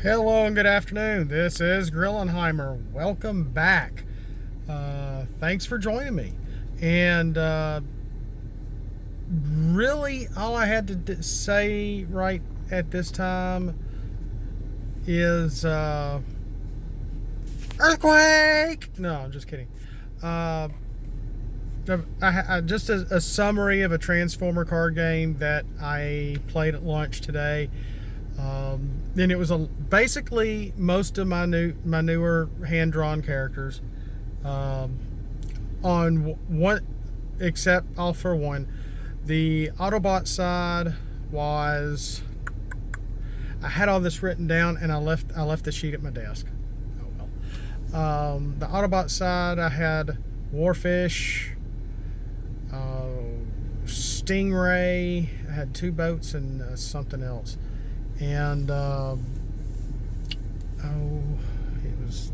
Hello and good afternoon. This is Grillenheimer. Welcome back. Thanks for joining me. And really, all I had to say right at this time is earthquake. No, I'm just kidding. Just a summary of a Transformer card game that I played at lunch today. And it was basically most of my newer hand-drawn characters, on one, except all for one. The Autobot side was, I had all this written down and I left the sheet at my desk. Oh well. The Autobot side, I had Warfish, Stingray. I had two boats and something else. And it was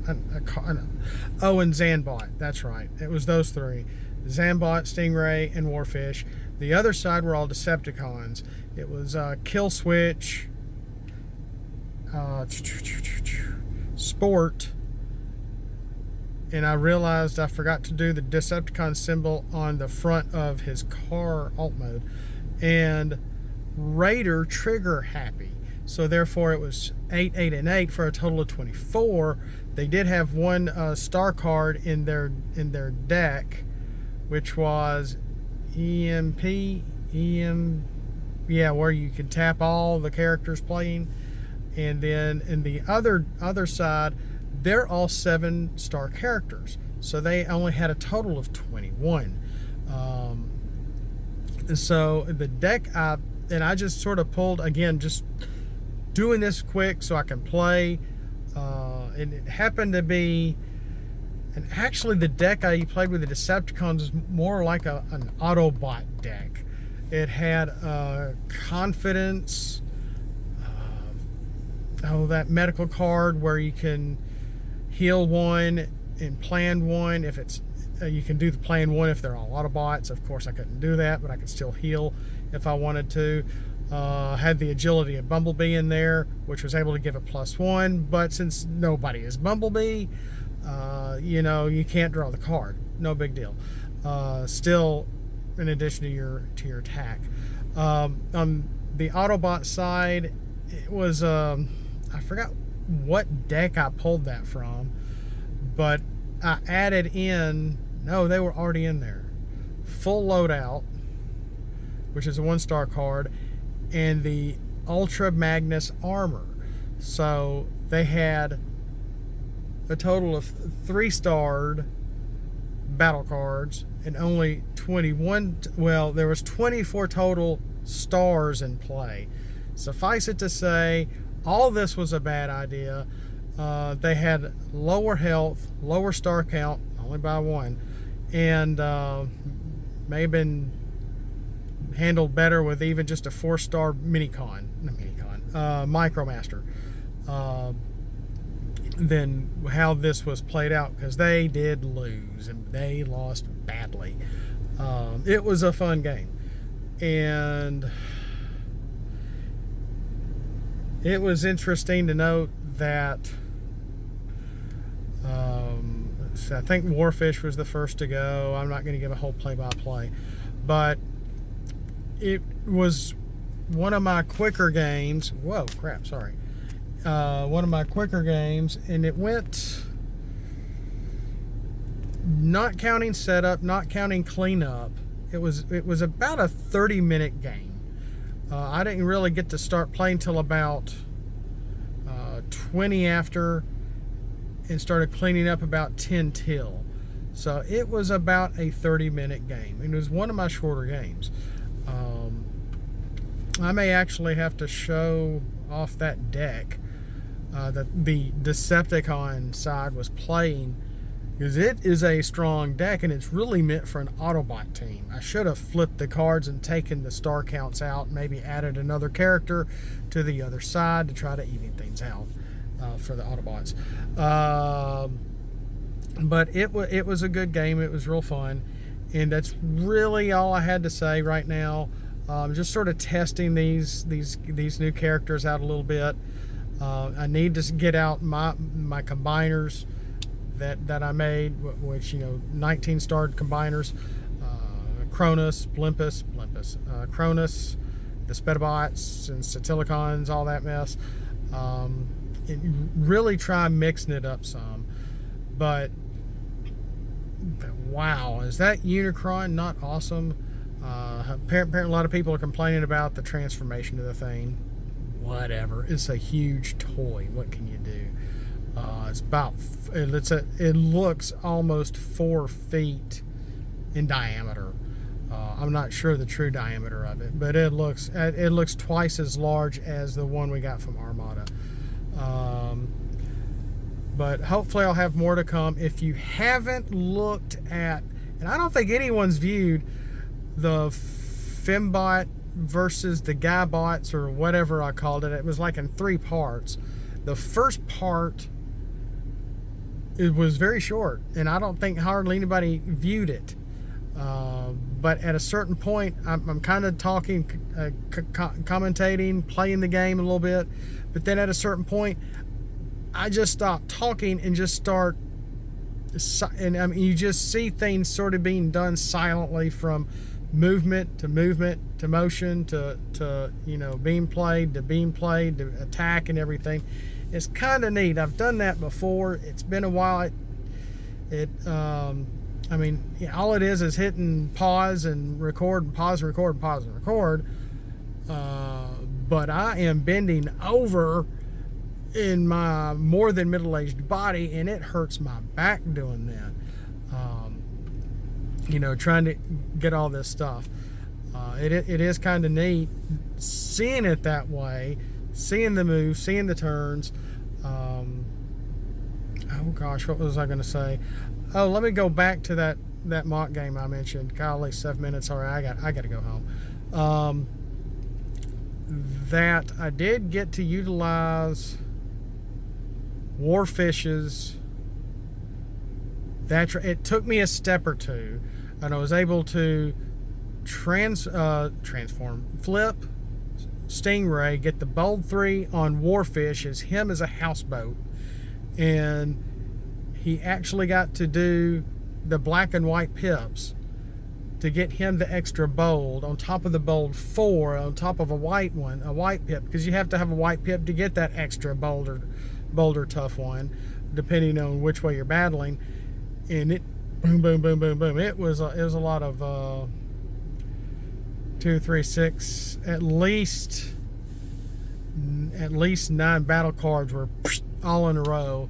and Xanbot. That's right. It was those three: Xanbot, Stingray, and Warfish. The other side were all Decepticons. It was Killswitch, Sport, and I realized I forgot to do the Decepticon symbol on the front of his car alt mode, and Raider Triggerhappy. So therefore it was 8, 8, and 8 for a total of 24. They did have one star card in their deck, which was where you can tap all the characters playing. And then in the other side, they're all 7-star characters. So they only had a total of 21. So the deck I just sort of pulled, again, just doing this quick so I can play, and it happened to be, and actually the deck I played with the Decepticons is more like an Autobot deck. It had confidence, that medical card where you can heal one and plan one. If it's you can do the plan one if they're all Autobots. Of course I couldn't do that, but I could still heal if I wanted to. Had the agility of Bumblebee in there, which was able to give a +1, but since nobody is Bumblebee, you can't draw the card. No big deal. Still, in addition to your attack. On the Autobot side, it was I forgot what deck I pulled that from, but I added in, no, they were already in there, Full Loadout, which is a 1-star card, and the Ultra Magnus Armor. So they had a total of 3-starred battle cards and only 21, well, there was 24 total stars in play. Suffice it to say, all this was a bad idea. They had lower health, lower star count, only by 1, and may have been handled better with even just a 4-star Micromaster, than how this was played out, because they did lose and they lost badly. It was a fun game, and it was interesting to note that I think Warfish was the first to go. I'm not going to give a whole play-by-play, but it was one of my quicker games. Whoa, crap, sorry. One of my quicker games, and it went, not counting setup, not counting cleanup, it was about a 30-minute game. I didn't really get to start playing till about 20 after, and started cleaning up about 10 till. So it was about a 30-minute game, and it was one of my shorter games. I may actually have to show off that deck that the Decepticon side was playing, because it is a strong deck and it's really meant for an Autobot team. I should have flipped the cards and taken the star counts out, maybe added another character to the other side to try to even things out for the Autobots. But it was a good game. It was real fun, and that's really all I had to say right now. Just sort of testing these new characters out a little bit. I need to get out my combiners that I made, which, you know, 19 starred combiners, Cronus, Cronus, the Deceptibots and Satilicons, all that mess. And really try mixing it up some. But wow, is that Unicron not awesome? Apparently a lot of people are complaining about the transformation of the thing. Whatever, it's a huge toy. What can you do? It looks almost 4 feet in diameter. I'm not sure the true diameter of it, but it looks twice as large as the one we got from Armada. But hopefully I'll have more to come. If you haven't looked at, and I don't think anyone's viewed the Fembot versus the Guybots, or whatever I called it. It was like in 3 parts. The first part, it was very short, and I don't think hardly anybody viewed it. But at a certain point, I'm kind of talking, commentating, playing the game a little bit. But then at a certain point, I just stop talking and just start, and I mean, you just see things sort of being done silently, from movement to motion to you know, being played to attack and everything. It's kind of neat. I've done that before. It's been a while. I mean, yeah, all it is hitting pause and record, and pause and record, and pause and record. But I am bending over in my more than middle-aged body, and it hurts my back doing that. You know, trying to get all this stuff. It is kind of neat seeing it that way, seeing the moves, seeing the turns. Oh gosh, what was I going to say? Oh, let me go back to that mock game I mentioned. Golly, 7 minutes. All right, I got to go home. That I did get to utilize Warfish's. It took me a step or two, and I was able to transform, flip Stingray, get the bold 3 on Warfish as him as a houseboat, and he actually got to do the black and white pips to get him the extra bold on top of the bold 4 on top of a white pip, because you have to have a white pip to get that extra bolder tough one, depending on which way you're battling. And it boom, boom, boom, boom, boom. It was a lot of 2, 3, 6, at least 9 battle cards were all in a row.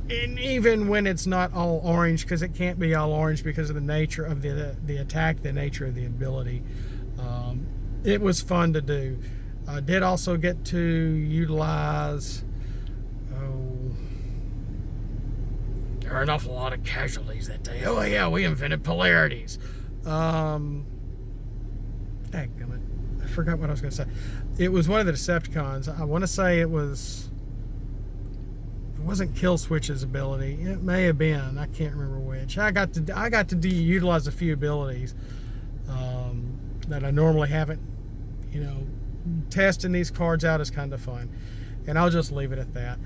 And even when it's not all orange, because it can't be all orange because of the nature of the attack, the nature of the ability, it was fun to do. I did also get to utilize. There are an awful lot of casualties that day. Oh yeah, we invented polarities. Danggummit, I forgot what I was going to say. It was one of the Decepticons. I want to say it wasn't Killswitch's ability. It may have been. I can't remember which. I got to utilize a few abilities that I normally haven't. You know, testing these cards out is kind of fun, and I'll just leave it at that.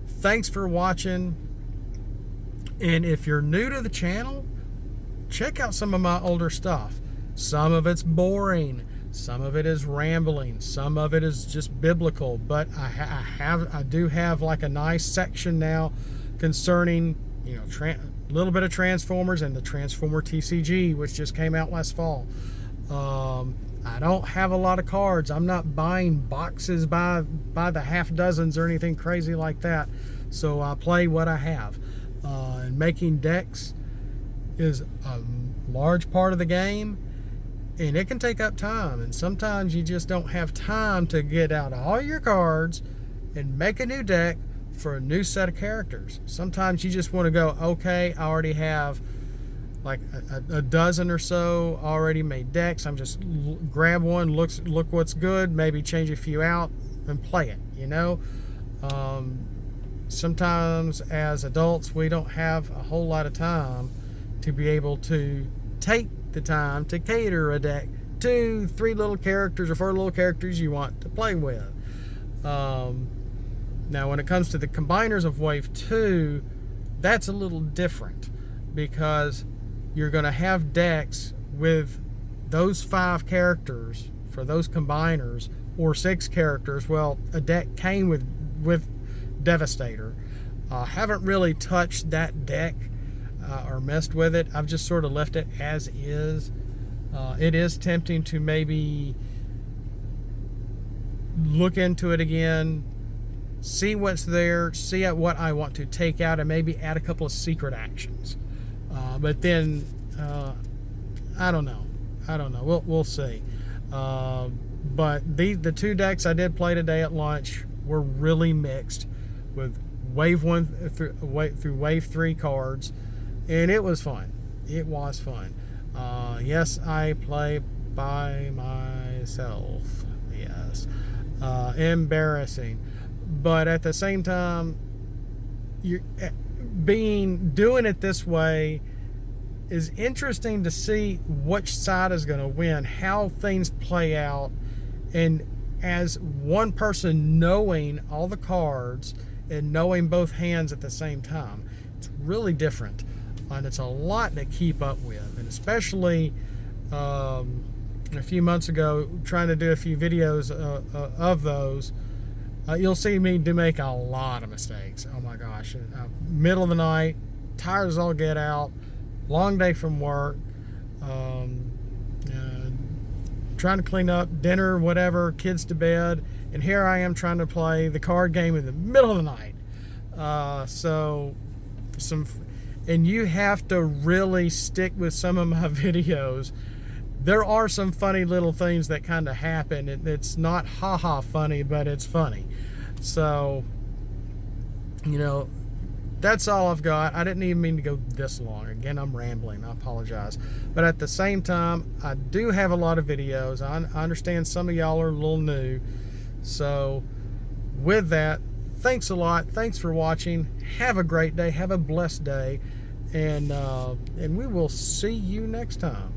Thanks for watching. And if you're new to the channel, check out some of my older stuff. Some of it's boring, some of it is rambling, some of it is just biblical, but I do have like a nice section now concerning, you know, a little bit of Transformers and the Transformer TCG, which just came out last fall. I don't have a lot of cards. I'm not buying boxes by the half dozens or anything crazy like that, so I play what I have. And making decks is a large part of the game, and it can take up time, and sometimes you just don't have time to get out all your cards and make a new deck for a new set of characters. Sometimes you just want to go, okay, I already have like a dozen or so already made decks. I'm just grab one, look what's good, maybe change a few out and play it, you know. Sometimes as adults we don't have a whole lot of time to be able to take the time to cater a deck to 3 little characters or 4 little characters you want to play with. Now, when it comes to the combiners of Wave 2, that's a little different because you're going to have decks with those 5 characters for those combiners, or 6 characters. Well, a deck came with Devastator. Haven't really touched that deck or messed with it. I've just sort of left it as is. It is tempting to maybe look into it again, see what's there, see what I want to take out, and maybe add a couple of secret actions. But then I don't know. We'll see. But the 2 decks I did play today at lunch were really mixed, with Wave 1 through Wave 3 cards, and it was fun. It was fun. Yes, I play by myself. Yes. Embarrassing. But at the same time, doing it this way is interesting to see which side is going to win, how things play out, and as one person knowing all the cards and knowing both hands at the same time, it's really different, and it's a lot to keep up with. And especially a few months ago, trying to do a few videos of those, you'll see me make a lot of mistakes. Oh my gosh. Middle of the night, tired as all get out, long day from work, trying to clean up, dinner, whatever, kids to bed, and here I am trying to play the card game in the middle of the night. And you have to really stick with some of my videos. There are some funny little things that kind of happen. It's not ha-ha funny, but it's funny. So, that's all I've got. I didn't even mean to go this long. Again, I'm rambling. I apologize. But at the same time, I do have a lot of videos. I understand some of y'all are a little new. So, with that, thanks a lot. Thanks for watching. Have a great day. Have a blessed day. And we will see you next time.